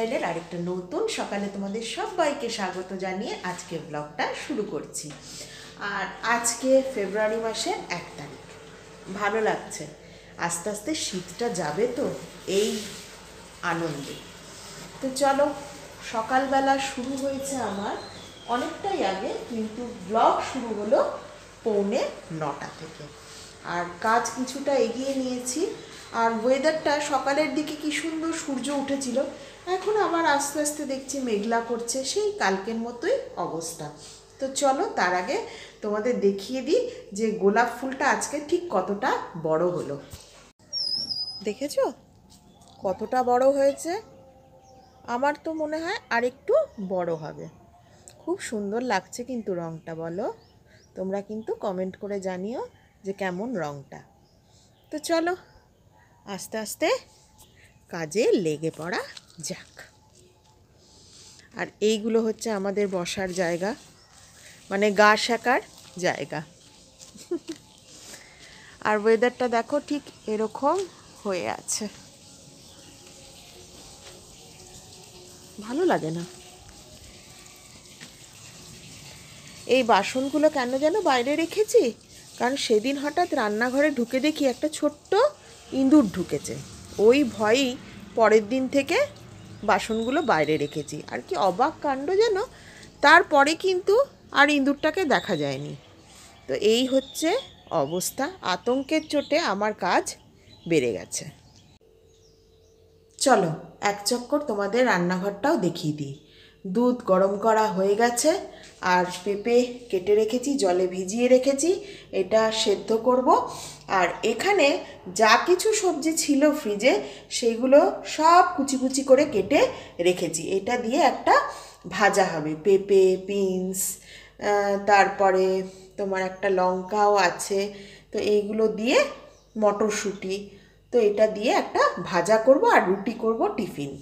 লাইফস্টাইলের আরেকটা নতুন সকালে তোমাদের সবাইকে স্বাগত জানিয়ে আজকে ব্লগটা শুরু করছি। আর আজকে ফেব্রুয়ারি মাসের 1 তারিখ। ভালো লাগছে, আস্তে আস্তে শীতটা যাবে তো, এই আনন্দে। তো চলো, সকালবেলা শুরু হয়েছে আমার অনেকটাই আগে, কিন্তু ব্লগ শুরু হলো 8:45 থেকে। আর কাজ কিছুটা এগিয়ে নিয়েছি। আর ওয়েদারটা সকালের দিকে কি সুন্দর সূর্য উঠেছিল, এখন আবার আস্তে আস্তে দেখছি মেঘলা করছে, সেই কালকের মতোই অবস্থা। তো চলো, তার আগে তোমাদের দেখিয়ে দিই যে গোলাপ ফুলটা আজকে ঠিক কতটা বড় হলো। দেখেছো কতটা বড় হয়েছে? আমার তো মনে হয় আরেকটু বড় হবে। খুব সুন্দর লাগছে কিন্তু রঙটা, বলো তোমরা কিন্তু কমেন্ট করে জানিও যে কেমন রঙটা। তো চলো আস্তে আস্তে কাজে লেগে পড়া যাক। আর এইগুলো হচ্ছে আমাদের বসার জায়গা, মানে গা শাকার জায়গা। আর ওয়েদারটা দেখো ঠিক এরকম হয়ে আছে, ভালো লাগে না? এই বাসনগুলো কেন যেন বাইরে রেখেছি, কারণ সেদিন হঠাৎ রান্নাঘরে ঢুকে দেখি একটা ছোট্ট ইঁদুর ঢুকেছে। ওই ভয়েই পরের দিন থেকে বাসনগুলো বাইরে রেখেছি। আর কি অবাক কাণ্ড যেন, তারপরে কিন্তু আর ইঁদুরটাকে দেখা যায়নি। তো এই হচ্ছে অবস্থা। আতঙ্কের চোটে আমার কাজ বেড়ে গেছে। চলো এক চক্কর তোমাদের রান্নাঘরটাও দেখিয়ে দিই। দুধ গরম করা হয়ে গেছে, আর পেঁপে কেটে রেখেছি, জলে ভিজিয়ে রেখেছি, এটা সেদ্ধ করব। আর এখানে যা কিছু সবজি ছিল ফ্রিজে, সেইগুলো সব কুচি কুচি করে কেটে রেখেছি। এটা দিয়ে একটা ভাজা হবে, পেঁপে, বিনস, তারপরে তোমার একটা লঙ্কাও আছে। তো এইগুলো দিয়ে মটরশুঁটি, তো এটা দিয়ে একটা ভাজা করব আর রুটি করব টিফিন।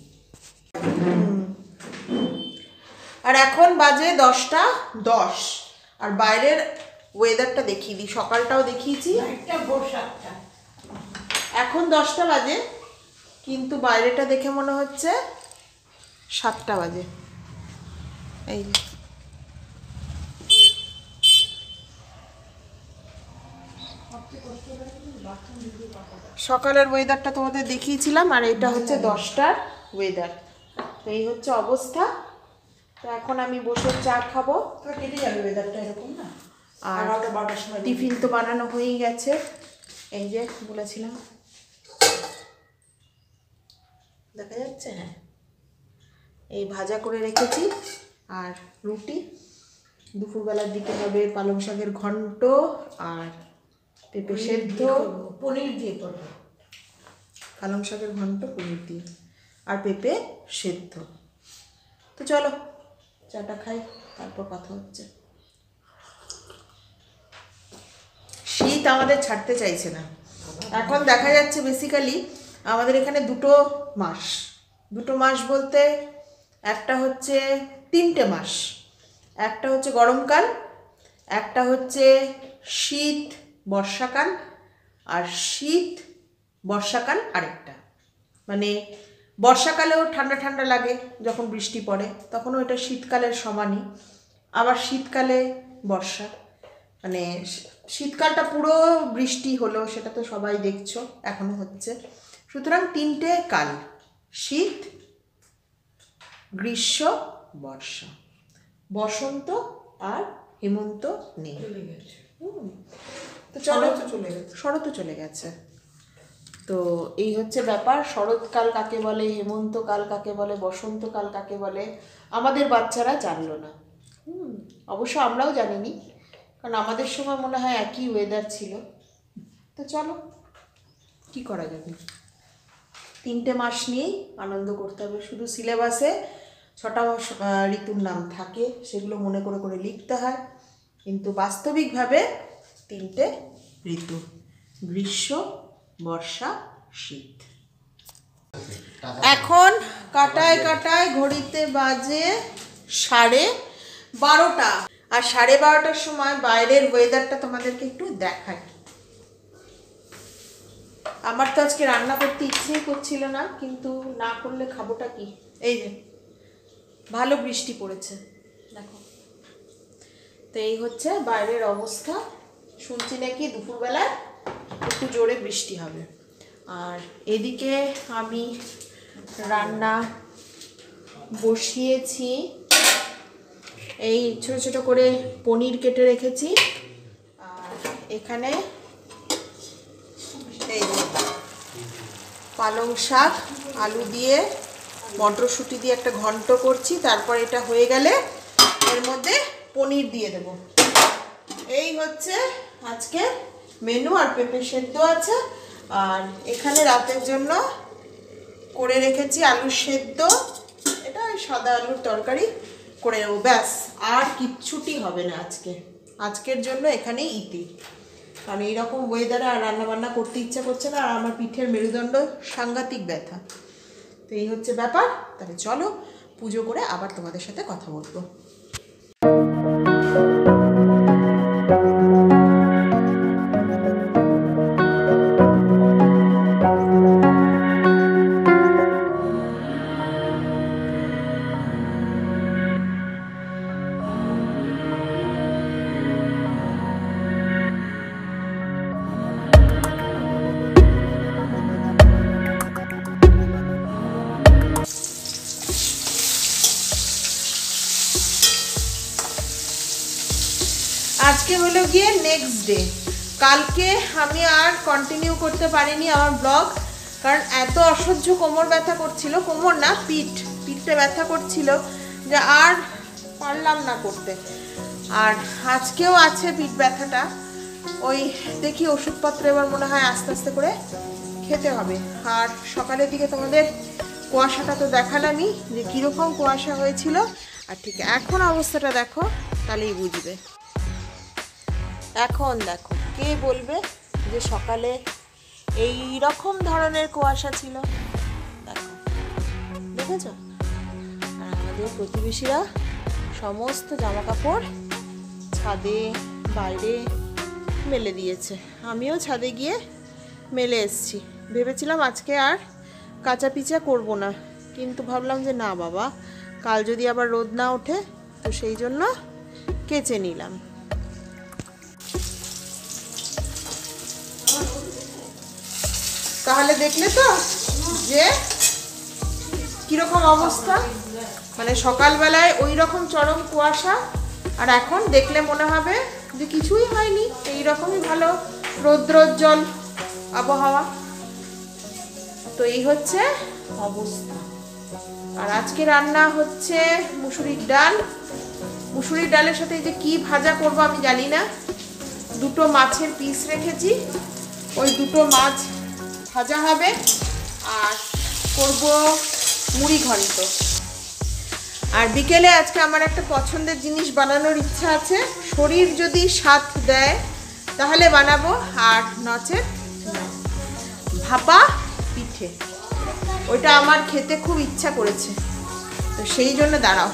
আর এখন বাজে 10:10। আর বাইরের ওয়েদারটা দেখিয়ে দিই, সকালটাও দেখিয়েছি। এখন 10টা বাজে, কিন্তু বাইরেটা দেখে মনে হচ্ছে 7টা বাজে। এই সকালের ওয়েদারটা তোমাদের দেখিয়েছিলাম, আর এটা হচ্ছে 10টার ওয়েদার। তো এই হচ্ছে অবস্থা। তো এখন আমি বসে চা খাবো, কেটে যাবে ওয়েদারটা এরকম না। আর টিফিন তো বানানো হয়েই গেছে, এই যে বলেছিলাম, দেখা যাচ্ছে? হ্যাঁ, এই ভাজা করে রেখেছি। আর রুটি দুপুরবেলার দিকে হবে পালং শাকের ঘন্ট আর পেঁপে সেদ্ধ, পনির দিয়ে করবো। পালং শাকের ঘন্ট পনির দিয়ে আর পেঁপে সেদ্ধ। তো চলো চাটা খাই, তারপর কথা হচ্ছে। শীত আমাদের ছাড়তে চাইছে না। এখন দেখা যাচ্ছে বেসিক্যালি আমাদের এখানে দুটো মাস বলতে একটা হচ্ছে 3টে মাস। একটা হচ্ছে গরমকাল, একটা হচ্ছে শীত বর্ষাকাল, আর শীত বর্ষাকাল আরেকটা। মানে বর্ষাকালেও ঠান্ডা ঠান্ডা লাগে যখন বৃষ্টি পড়ে, তখনও এটা শীতকালের সমানই। আবার শীতকালে বর্ষা, মানে শীতকালটা পুরো বৃষ্টি হলো, সেটা তো সবাই দেখছো এখনো হচ্ছে। সুতরাং 3টে কাল, শীত, গ্রীষ্ম, বর্ষা। বসন্ত আর হেমন্ত নেই। তো চলো, শরৎও চলে গেছে। তো এই হচ্ছে ব্যাপার। শরৎকাল কাকে বলে, হেমন্তকাল কাকে বলে, বসন্তকাল কাকে বলে, আমাদের বাচ্চারা জানলো না। অবশ্য আমরাও জানিনি, কারণ আমাদের সময় মনে হয় একই ওয়েদার ছিল। তো চলো, কি করা যাবে, 3টে মাস নিয়েই আনন্দ করতে হবে। শুধু সিলেবাসে 6টা ঋতুর নাম থাকে, সেগুলো মনে করে করে লিখতে হয়, কিন্তু বাস্তবিকভাবে 3টে ঋতু, গ্রীষ্ম, বর্ষা, শীত। এখন কাটায় কাটায় ঘড়িতে বাজে 12:30। আর 12:30টার সময় বাইরের ওয়েদারটা তোমাদেরকে একটু দেখাই। আমার তো আজকে রান্না করতে ইচ্ছেই করছিল না, কিন্তু না করলে খাবোটা কি। এই যে ভালো বৃষ্টি পড়েছে দেখো। তো এই হচ্ছে বাইরের অবস্থা। শুনছি নাকি দুপুরবেলায় একটু জোরে বৃষ্টি হবে। আর এদিকে আমি রান্না বসিয়েছি। এই ছোট ছোট করে পনির কেটে রেখেছি। আর এখানে এই পালং শাক আলু দিয়ে মটরশুঁটি দিয়ে একটা ঘন্ট করছি। তারপর এটা হয়ে গেলে এর মধ্যে পনির দিয়ে দেব। এই হচ্ছে আজকে মেনু। আর পেঁপে সেদ্ধ আছে। আর এখানে রাতের জন্য করে রেখেছি আলু সেদ্ধ। এটা সাদা আলুর তরকারি করে নেবো, ব্যাস। আর কিচ্ছুটি হবে না আজকের জন্য এখানেই ইতি। কারণ এইরকম ওয়েদারে আর রান্নাবান্না করতে ইচ্ছা করছে না। আর আমার পিঠের মেরুদণ্ড সাংঘাতিক ব্যথা। তো এই হচ্ছে ব্যাপার। তাহলে চলো পুজো করে আবার তোমাদের সাথে কথা বলবো। আজকে হলো গিয়ে নেক্সট ডে। কালকে আমি আর কন্টিনিউ করতে পারিনি আমার ব্লগ, কারণ এত অসহ্য কোমর ব্যথা করছিল। কোমর না, পিঠটা ব্যথা করছিল যে আর পারলাম না করতে। আর আজকেও আছে পিঠ ব্যথাটা। ওই দেখি ওষুধপত্র এবার মনে হয় আস্তে আস্তে করে খেতে হবে। আর সকালের দিকে তোমাদের কুয়াশাটা তো দেখালামই যে কীরকম কুয়াশা হয়েছিল। আর ঠিক এখন অবস্থাটা দেখো, তাহলেই বুঝবে। এখন দেখো, কে বলবে যে সকালে এই রকম ধরনের কুয়াশা ছিল। দেখো, দেখেছ? আর আমাদের প্রতিবেশীরা সমস্ত জামা কাপড় ছাদে বাইরে মেলে দিয়েছে। আমিও ছাদে গিয়ে মেলে এসছি। ভেবেছিলাম আজকে আর কাঁচা পিচা করবো না, কিন্তু ভাবলাম যে না বাবা, কাল যদি আবার রোদ না ওঠে, তো সেই জন্য কেচে নিলাম। তাহলে দেখলে তো যে কিরকম অবস্থা। মানে সকালবেলায় ওই রকম চরম কুয়াশা, আর এখন দেখলে মনে হবে যে কিছুই হয়নি, এইরকমই ভালো রৌদ্রোজ্জ্বল আবহাওয়া। তো এই হচ্ছে অবস্থা। আর আজকে রান্না হচ্ছে মুসুরির ডাল। মুসুরির ডালের সাথে এই যে কি ভাজা করব আমি জানি না। দুটো মাছের পিস রেখেছি, ওই দুটো মাছ ভাজা হবে। আর করব মুড়ি ঘন্ট। আর বিকেলে আজকে আমার একটা পছন্দের জিনিস বানানোর ইচ্ছা আছে। শরীর যদি সাথ দেয় তাহলে বানাবো, আর নচেত ভাপা পিঠে। ওইটা আমার খেতে খুব ইচ্ছা করেছে। তো সেই জন্য দাঁড়াও,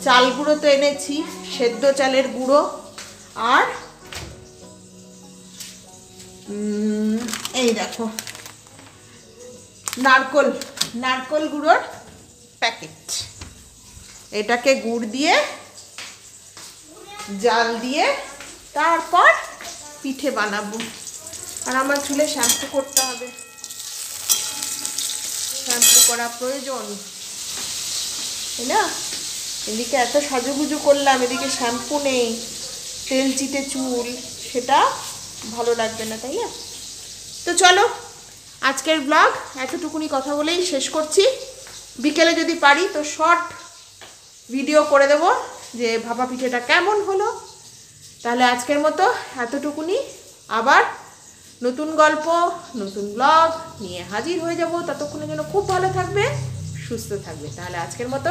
চাল গুঁড়ো তো এনেছি, সেদ্ধ চালের গুঁড়ো। আর এই দেখো নারকোল গুঁড়োর প্যাকেট। এটাকে গুড় দিয়ে জাল দিয়ে তারপর পিঠে বানাবো। আর আমার চুলে শ্যাম্পু করতে হবে, শ্যাম্পু করা প্রয়োজন, তাই না? এদিকে এত সাজুগুজু করলাম, এদিকে শ্যাম্পু নেই, তেল চিটে চুল, সেটা ভালো লাগবে না, তাই না? তো চলো আজকের ব্লগ এতটুকুনি কথা বলেই শেষ করছি। বিকেলে যদি পারি তো শর্ট ভিডিও করে দেব যে ভাপা পিঠেটা কেমন হলো। তাহলে আজকের মতো এতটুকুনি। আবার নতুন গল্প, নতুন ব্লগ নিয়ে হাজির হয়ে যাব। ততক্ষণের জন্য খুব ভালো থাকবে, সুস্থ থাকবে। তাহলে আজকের মতো